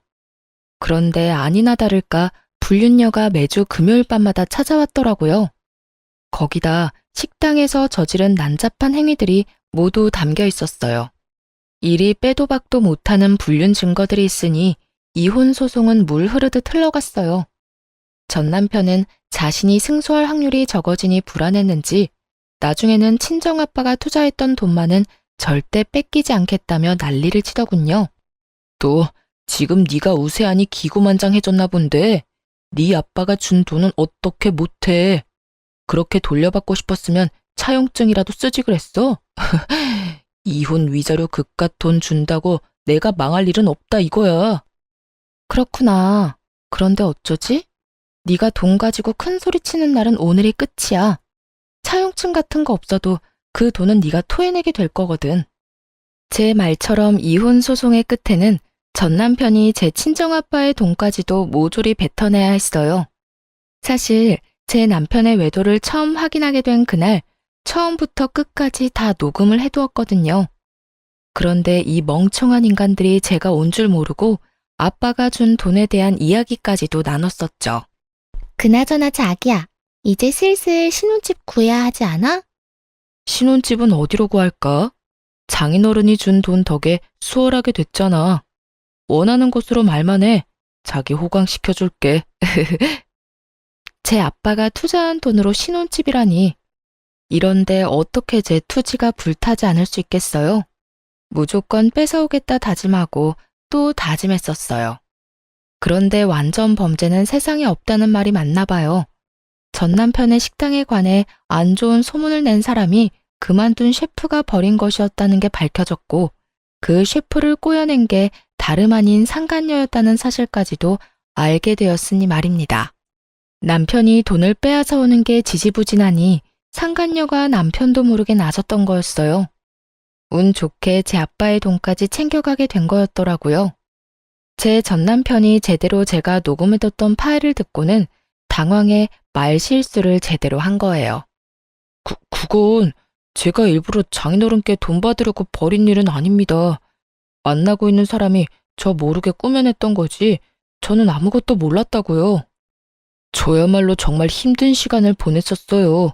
그런데 아니나 다를까 불륜녀가 매주 금요일 밤마다 찾아왔더라고요. 거기다 식당에서 저지른 난잡한 행위들이 모두 담겨 있었어요. 이리 빼도 박도 못하는 불륜 증거들이 있으니 이혼 소송은 물 흐르듯 흘러갔어요. 전 남편은 자신이 승소할 확률이 적어지니 불안했는지 나중에는 친정아빠가 투자했던 돈만은 절대 뺏기지 않겠다며 난리를 치더군요. 또 지금 네가 우세하니 기고만장해졌나 본데 네 아빠가 준 돈은 어떻게 못해. 그렇게 돌려받고 싶었으면 차용증이라도 쓰지 그랬어? 이혼 위자료 그깟 돈 준다고 내가 망할 일은 없다 이거야. 그렇구나. 그런데 어쩌지? 네가 돈 가지고 큰 소리 치는 날은 오늘이 끝이야. 차용증 같은 거 없어도 그 돈은 네가 토해내게 될 거거든. 제 말처럼 이혼 소송의 끝에는 전 남편이 제 친정아빠의 돈까지도 모조리 뱉어내야 했어요. 사실 제 남편의 외도를 처음 확인하게 된 그날 처음부터 끝까지 다 녹음을 해두었거든요. 그런데 이 멍청한 인간들이 제가 온 줄 모르고 아빠가 준 돈에 대한 이야기까지도 나눴었죠. 그나저나 자기야, 이제 슬슬 신혼집 구해야 하지 않아? 신혼집은 어디로 구할까? 장인어른이 준 돈 덕에 수월하게 됐잖아. 원하는 곳으로 말만 해. 자기 호강시켜줄게. 제 아빠가 투자한 돈으로 신혼집이라니. 이런데 어떻게 제 투지가 불타지 않을 수 있겠어요? 무조건 뺏어오겠다 다짐하고 또 다짐했었어요. 그런데 완전 범죄는 세상에 없다는 말이 맞나 봐요. 전 남편의 식당에 관해 안 좋은 소문을 낸 사람이 그만둔 셰프가 벌인 것이었다는 게 밝혀졌고 그 셰프를 꼬여낸 게 다름 아닌 상간녀였다는 사실까지도 알게 되었으니 말입니다. 남편이 돈을 빼앗아 오는 게 지지부진하니 상간녀가 남편도 모르게 나섰던 거였어요. 운 좋게 제 아빠의 돈까지 챙겨가게 된 거였더라고요. 제 전 남편이 제대로 제가 녹음해뒀던 파일을 듣고는 당황해 말 실수를 제대로 한 거예요. 그건 제가 일부러 장인어른께 돈 받으려고 벌인 일은 아닙니다. 만나고 있는 사람이 저 모르게 꾸며냈던 거지 저는 아무것도 몰랐다고요. 저야말로 정말 힘든 시간을 보냈었어요.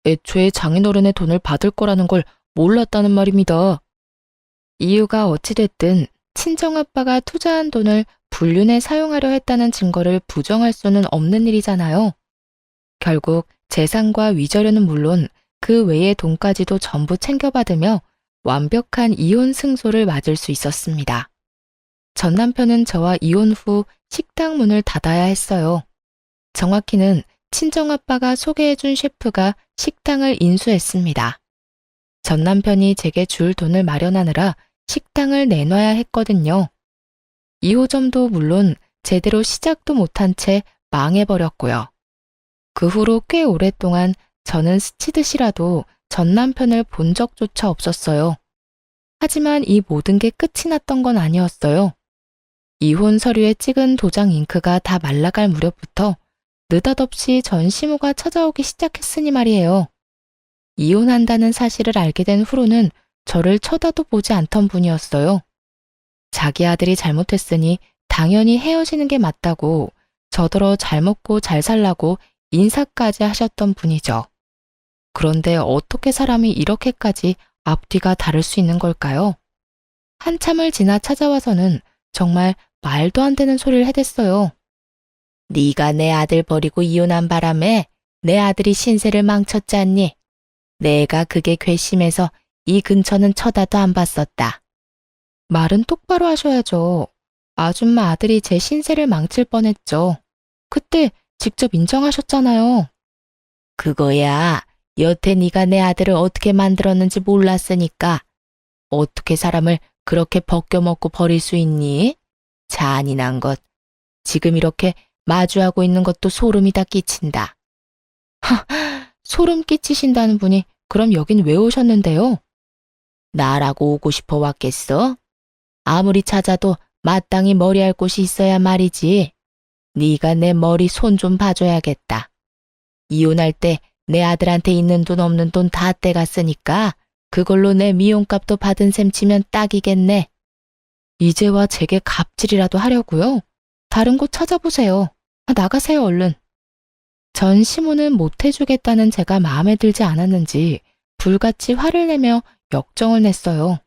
애초에 장인어른의 돈을 받을 거라는 걸 몰랐다는 말입니다. 이유가 어찌됐든 친정아빠가 투자한 돈을 불륜에 사용하려 했다는 증거를 부정할 수는 없는 일이잖아요. 결국 재산과 위자료는 물론 그 외의 돈까지도 전부 챙겨받으며 완벽한 이혼 승소를 맞을 수 있었습니다. 전 남편은 저와 이혼 후 식당 문을 닫아야 했어요. 정확히는 친정아빠가 소개해준 셰프가 식당을 인수했습니다. 전 남편이 제게 줄 돈을 마련하느라 식당을 내놔야 했거든요. 2호점도 물론 제대로 시작도 못한 채 망해버렸고요. 그 후로 꽤 오랫동안 저는 스치듯이라도 전 남편을 본 적조차 없었어요. 하지만 이 모든 게 끝이 났던 건 아니었어요. 이혼 서류에 찍은 도장 잉크가 다 말라갈 무렵부터 느닷없이 전 시모가 찾아오기 시작했으니 말이에요. 이혼한다는 사실을 알게 된 후로는 저를 쳐다도 보지 않던 분이었어요. 자기 아들이 잘못했으니 당연히 헤어지는 게 맞다고 저더러 잘 먹고 잘 살라고 인사까지 하셨던 분이죠. 그런데 어떻게 사람이 이렇게까지 앞뒤가 다를 수 있는 걸까요? 한참을 지나 찾아와서는 정말 말도 안 되는 소리를 해댔어요. 네가 내 아들 버리고 이혼한 바람에 내 아들이 신세를 망쳤지 않니? 내가 그게 괘씸해서 이 근처는 쳐다도 안 봤었다. 말은 똑바로 하셔야죠. 아줌마 아들이 제 신세를 망칠 뻔했죠. 그때 직접 인정하셨잖아요. 그거야. 여태 네가 내 아들을 어떻게 만들었는지 몰랐으니까. 어떻게 사람을 그렇게 벗겨먹고 버릴 수 있니? 잔인한 것. 지금 이렇게 마주하고 있는 것도 소름이 다 끼친다. 소름 끼치신다는 분이 그럼 여긴 왜 오셨는데요? 나라고 오고 싶어 왔겠어? 아무리 찾아도 마땅히 머리할 곳이 있어야 말이지. 네가 내 머리 손 좀 봐줘야겠다. 이혼할 때 내 아들한테 있는 돈 없는 돈 다 떼갔으니까 그걸로 내 미용값도 받은 셈 치면 딱이겠네. 이제와 제게 갑질이라도 하려고요? 다른 곳 찾아보세요. 나가세요, 얼른. 전 시모는 못해주겠다는 제가 마음에 들지 않았는지 불같이 화를 내며 역정을 냈어요.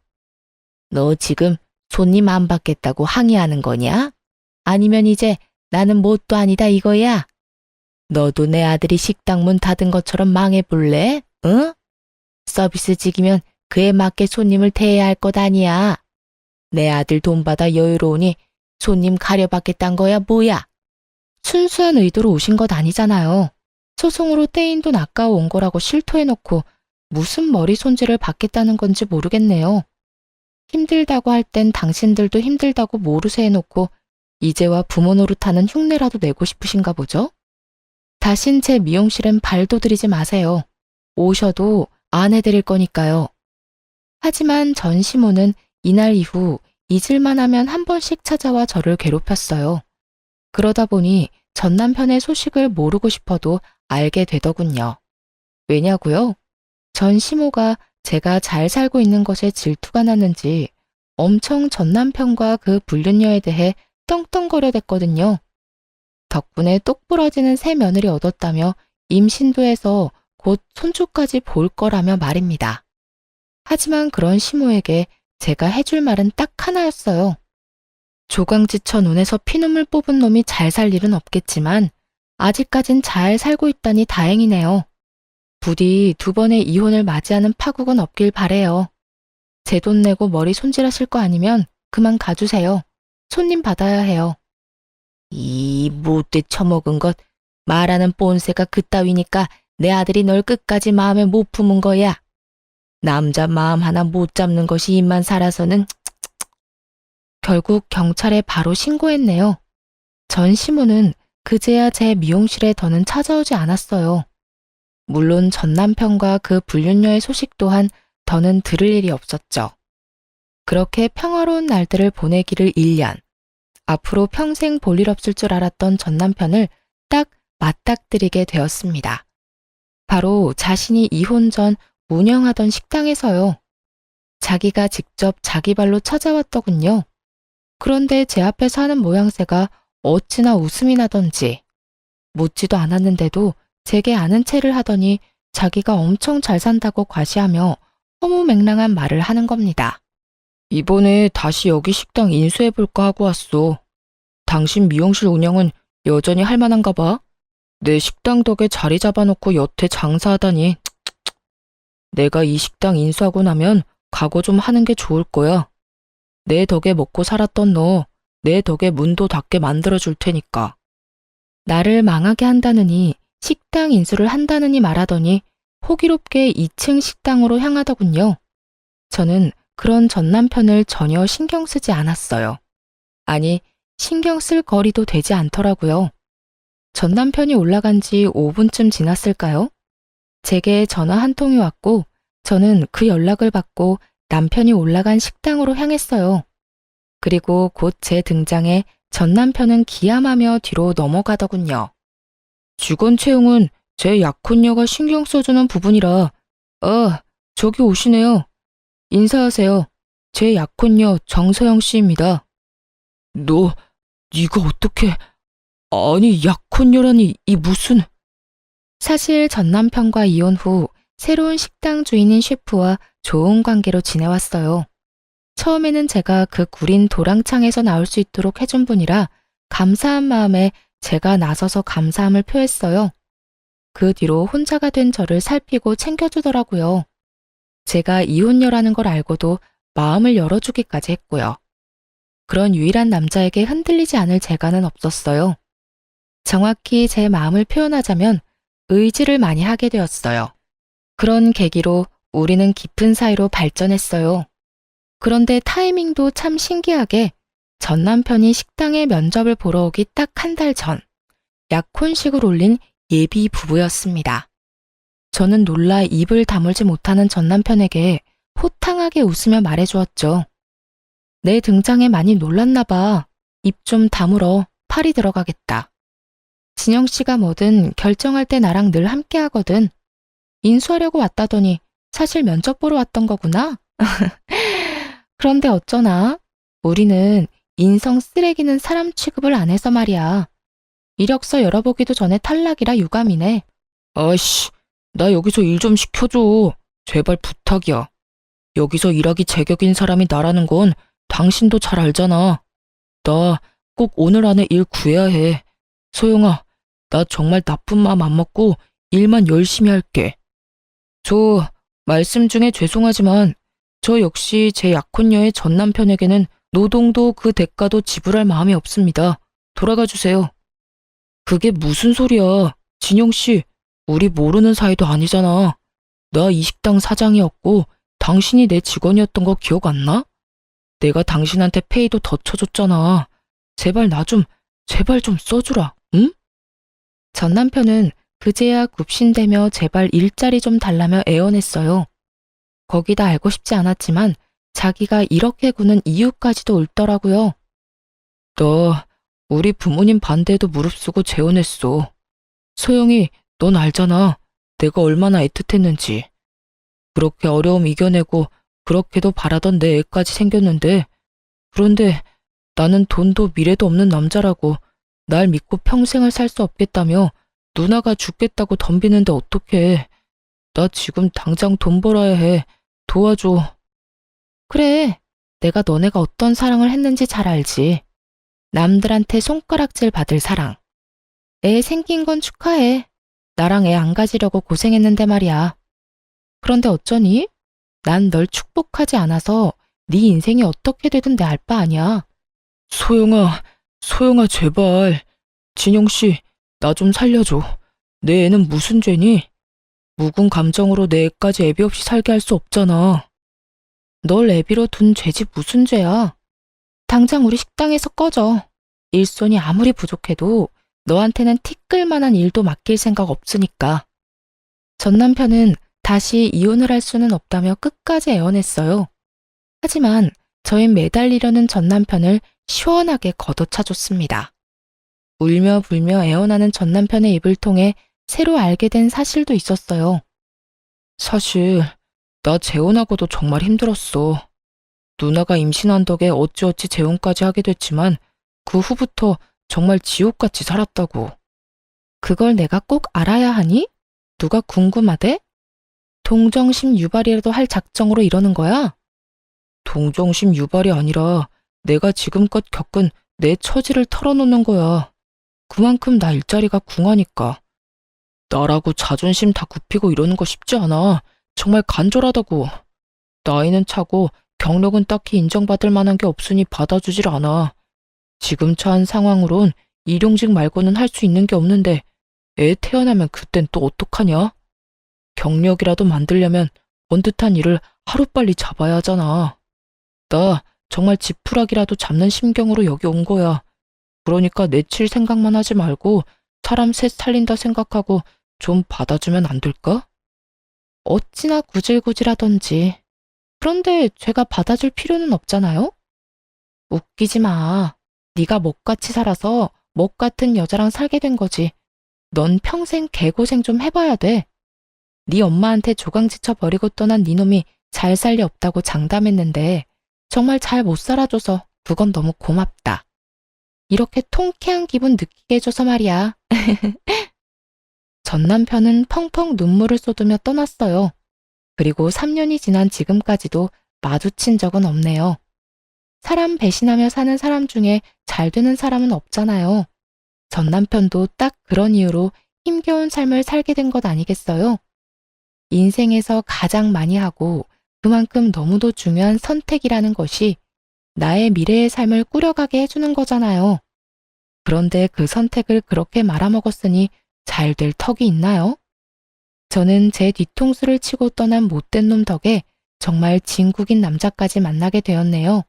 너 지금 손님 안 받겠다고 항의하는 거냐? 아니면 이제 나는 뭣도 아니다 이거야? 너도 내 아들이 식당 문 닫은 것처럼 망해볼래? 응? 서비스직이면 그에 맞게 손님을 대해야 할 것 아니야. 내 아들 돈 받아 여유로우니 손님 가려받겠단 거야 뭐야? 순수한 의도로 오신 것 아니잖아요. 소송으로 떼인 돈 아까워 온 거라고 실토해놓고 무슨 머리 손질을 받겠다는 건지 모르겠네요. 힘들다고 할 땐 당신들도 힘들다고 모르쇠 해놓고 이제와 부모 노릇하는 흉내라도 내고 싶으신가 보죠? 다신 제 미용실엔 발도 들이지 마세요. 오셔도 안 해드릴 거니까요. 하지만 전 시모는 이날 이후 잊을만 하면 한 번씩 찾아와 저를 괴롭혔어요. 그러다 보니 전 남편의 소식을 모르고 싶어도 알게 되더군요. 왜냐고요? 전 시모가 제가 잘 살고 있는 것에 질투가 났는지 엄청 전 남편과 그 불륜녀에 대해 떵떵거려댔거든요. 덕분에 똑부러지는 새 며느리 얻었다며 임신도 해서 곧 손주까지 볼 거라며 말입니다. 하지만 그런 시모에게 제가 해줄 말은 딱 하나였어요. 조강지처 눈에서 피눈물 뽑은 놈이 잘 살 일은 없겠지만 아직까진 잘 살고 있다니 다행이네요. 부디 두 번의 이혼을 맞이하는 파국은 없길 바래요. 제 돈 내고 머리 손질하실 거 아니면 그만 가주세요. 손님 받아야 해요. 이 못돼 처먹은 것 말하는 뽐새가 그따위니까 내 아들이 널 끝까지 마음에 못 품은 거야. 남자 마음 하나 못 잡는 것이 입만 살아서는. 결국 경찰에 바로 신고했네요. 전 시모는 그제야 제 미용실에 더는 찾아오지 않았어요. 물론 전 남편과 그 불륜녀의 소식 또한 더는 들을 일이 없었죠. 그렇게 평화로운 날들을 보내기를 1년. 앞으로 평생 볼 일 없을 줄 알았던 전 남편을 딱 맞닥뜨리게 되었습니다. 바로 자신이 이혼 전 운영하던 식당에서요. 자기가 직접 자기 발로 찾아왔더군요. 그런데 제 앞에서 하는 모양새가 어찌나 웃음이 나던지 묻지도 않았는데도 제게 아는 체를 하더니 자기가 엄청 잘 산다고 과시하며 허무맹랑한 말을 하는 겁니다. 이번에 다시 여기 식당 인수해볼까 하고 왔어. 당신 미용실 운영은 여전히 할 만한가 봐. 내 식당 덕에 자리 잡아놓고 여태 장사하다니. 내가 이 식당 인수하고 나면 각오 좀 하는 게 좋을 거야. 내 덕에 먹고 살았던 너, 내 덕에 문도 닫게 만들어줄 테니까. 나를 망하게 한다느니 식당 인수를 한다느니 말하더니 호기롭게 2층 식당으로 향하더군요. 저는 그런 전 남편을 전혀 신경 쓰지 않았어요. 아니, 신경 쓸 거리도 되지 않더라고요. 전 남편이 올라간 지 5분쯤 지났을까요? 제게 전화 한 통이 왔고 저는 그 연락을 받고 남편이 올라간 식당으로 향했어요. 그리고 곧 제 등장에 전 남편은 기함하며 뒤로 넘어가더군요. 직원 채용은 제 약혼녀가 신경 써주는 부분이라. 저기 오시네요. 인사하세요. 제 약혼녀 정서영 씨입니다. 네가 어떻게... 아니, 약혼녀라니 이 무슨... 사실 전 남편과 이혼 후 새로운 식당 주인인 셰프와 좋은 관계로 지내왔어요. 처음에는 제가 그 구린 도랑창에서 나올 수 있도록 해준 분이라 감사한 마음에 제가 나서서 감사함을 표했어요. 그 뒤로 혼자가 된 저를 살피고 챙겨주더라고요. 제가 이혼녀라는 걸 알고도 마음을 열어주기까지 했고요. 그런 유일한 남자에게 흔들리지 않을 재간은 없었어요. 정확히 제 마음을 표현하자면 의지를 많이 하게 되었어요. 그런 계기로 우리는 깊은 사이로 발전했어요. 그런데 타이밍도 참 신기하게 전 남편이 식당에 면접을 보러 오기 딱 한 달 전, 약혼식을 올린 예비 부부였습니다. 저는 놀라 입을 다물지 못하는 전 남편에게 호탕하게 웃으며 말해주었죠. 내 등장에 많이 놀랐나 봐. 입 좀 다물어. 팔이 들어가겠다. 진영 씨가 뭐든 결정할 때 나랑 늘 함께 하거든. 인수하려고 왔다더니 사실 면접 보러 왔던 거구나. 그런데 어쩌나? 우리는 인성 쓰레기는 사람 취급을 안 해서 말이야. 이력서 열어보기도 전에 탈락이라 유감이네. 아이씨, 나 여기서 일 좀 시켜줘. 제발 부탁이야. 여기서 일하기 제격인 사람이 나라는 건 당신도 잘 알잖아. 나 꼭 오늘 안에 일 구해야 해. 소영아, 나 정말 나쁜 마음 안 먹고 일만 열심히 할게. 저 말씀 중에 죄송하지만 저 역시 제 약혼녀의 전 남편에게는 노동도 그 대가도 지불할 마음이 없습니다. 돌아가 주세요. 그게 무슨 소리야. 진영 씨, 우리 모르는 사이도 아니잖아. 나 이 식당 사장이었고 당신이 내 직원이었던 거 기억 안 나? 내가 당신한테 페이도 더 쳐줬잖아. 제발 제발 좀 써주라, 응? 전 남편은 그제야 굽신대며 제발 일자리 좀 달라며 애원했어요. 거기다 알고 싶지 않았지만 자기가 이렇게 구는 이유까지도 읊더라고요. 나 우리 부모님 반대에도 무릅쓰고 재혼했어. 소영이, 넌 알잖아. 내가 얼마나 애틋했는지. 그렇게 어려움 이겨내고 그렇게도 바라던 내 애까지 생겼는데, 그런데 나는 돈도 미래도 없는 남자라고 날 믿고 평생을 살 수 없겠다며 누나가 죽겠다고 덤비는데 어떡해. 나 지금 당장 돈 벌어야 해. 도와줘. 그래, 내가 너네가 어떤 사랑을 했는지 잘 알지. 남들한테 손가락질 받을 사랑. 애 생긴 건 축하해. 나랑 애 안 가지려고 고생했는데 말이야. 그런데 어쩌니? 난 널 축복하지 않아서 네 인생이 어떻게 되든 내 알 바 아니야. 소영아 제발. 진영씨, 나 좀 살려줘. 내 애는 무슨 죄니? 묵은 감정으로 내 애까지 애비 없이 살게 할 수 없잖아. 널 애비로 둔 죄지 무슨 죄야. 당장 우리 식당에서 꺼져. 일손이 아무리 부족해도 너한테는 티끌만한 일도 맡길 생각 없으니까. 전 남편은 다시 이혼을 할 수는 없다며 끝까지 애원했어요. 하지만 저희 매달리려는 전 남편을 시원하게 걷어차줬습니다. 울며 불며 애원하는 전 남편의 입을 통해 새로 알게 된 사실도 있었어요. 사실 나 재혼하고도 정말 힘들었어. 누나가 임신한 덕에 어찌어찌 재혼까지 하게 됐지만 그 후부터 정말 지옥같이 살았다고. 그걸 내가 꼭 알아야 하니? 누가 궁금하대? 동정심 유발이라도 할 작정으로 이러는 거야? 동정심 유발이 아니라 내가 지금껏 겪은 내 처지를 털어놓는 거야. 그만큼 나 일자리가 궁하니까. 나라고 자존심 다 굽히고 이러는 거 쉽지 않아. 정말 간절하다고. 나이는 차고 경력은 딱히 인정받을 만한 게 없으니 받아주질 않아. 지금 처한 상황으론 일용직 말고는 할 수 있는 게 없는데 애 태어나면 그땐 또 어떡하냐? 경력이라도 만들려면 번듯한 일을 하루빨리 잡아야 하잖아. 나 정말 지푸라기라도 잡는 심경으로 여기 온 거야. 그러니까 내칠 생각만 하지 말고 사람 셋 살린다 생각하고 좀 받아주면 안 될까? 어찌나 구질구질하던지. 그런데 제가 받아줄 필요는 없잖아요? 웃기지 마. 네가 먹같이 살아서 먹 같은 여자랑 살게 된 거지. 넌 평생 개고생 좀 해봐야 돼. 네 엄마한테 조강지쳐 버리고 떠난 네 놈이 잘 살 리 없다고 장담했는데 정말 잘 못 살아줘서 그건 너무 고맙다. 이렇게 통쾌한 기분 느끼게 해줘서 말이야. 전 남편은 펑펑 눈물을 쏟으며 떠났어요. 그리고 3년이 지난 지금까지도 마주친 적은 없네요. 사람 배신하며 사는 사람 중에 잘 되는 사람은 없잖아요. 전 남편도 딱 그런 이유로 힘겨운 삶을 살게 된 것 아니겠어요? 인생에서 가장 많이 하고 그만큼 너무도 중요한 선택이라는 것이 나의 미래의 삶을 꾸려가게 해주는 거잖아요. 그런데 그 선택을 그렇게 말아먹었으니 잘 될 턱이 있나요? 저는 제 뒤통수를 치고 떠난 못된 놈 덕에 정말 진국인 남자까지 만나게 되었네요.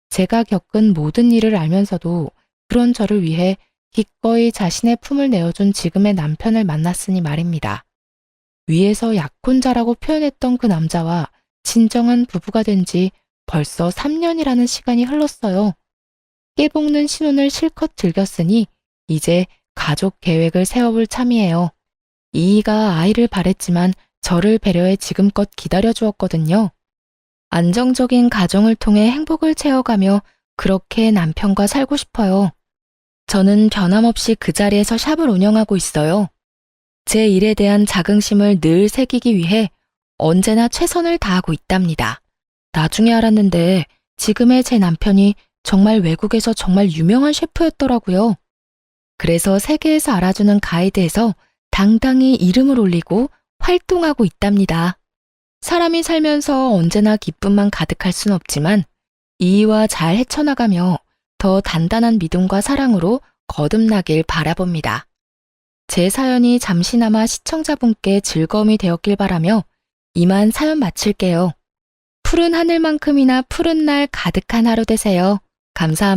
제가 겪은 모든 일을 알면서도 그런 저를 위해 기꺼이 자신의 품을 내어준 지금의 남편을 만났으니 말입니다. 위에서 약혼자라고 표현했던 그 남자와 진정한 부부가 된 지 벌써 3년이라는 시간이 흘렀어요. 깨볶는 신혼을 실컷 즐겼으니 이제 가족 계획을 세워볼 참이에요. 이이가 아이를 바랬지만 저를 배려해 지금껏 기다려주었거든요. 안정적인 가정을 통해 행복을 채워가며 그렇게 남편과 살고 싶어요. 저는 변함없이 그 자리에서 샵을 운영하고 있어요. 제 일에 대한 자긍심을 늘 새기기 위해 언제나 최선을 다하고 있답니다. 나중에 알았는데 지금의 제 남편이 정말 외국에서 정말 유명한 셰프였더라고요. 그래서 세계에서 알아주는 가이드에서 당당히 이름을 올리고 활동하고 있답니다. 사람이 살면서 언제나 기쁨만 가득할 순 없지만 이의와 잘 헤쳐나가며 더 단단한 믿음과 사랑으로 거듭나길 바라봅니다. 제 사연이 잠시나마 시청자분께 즐거움이 되었길 바라며 이만 사연 마칠게요. 푸른 하늘만큼이나 푸른 날 가득한 하루 되세요. 감사합니다.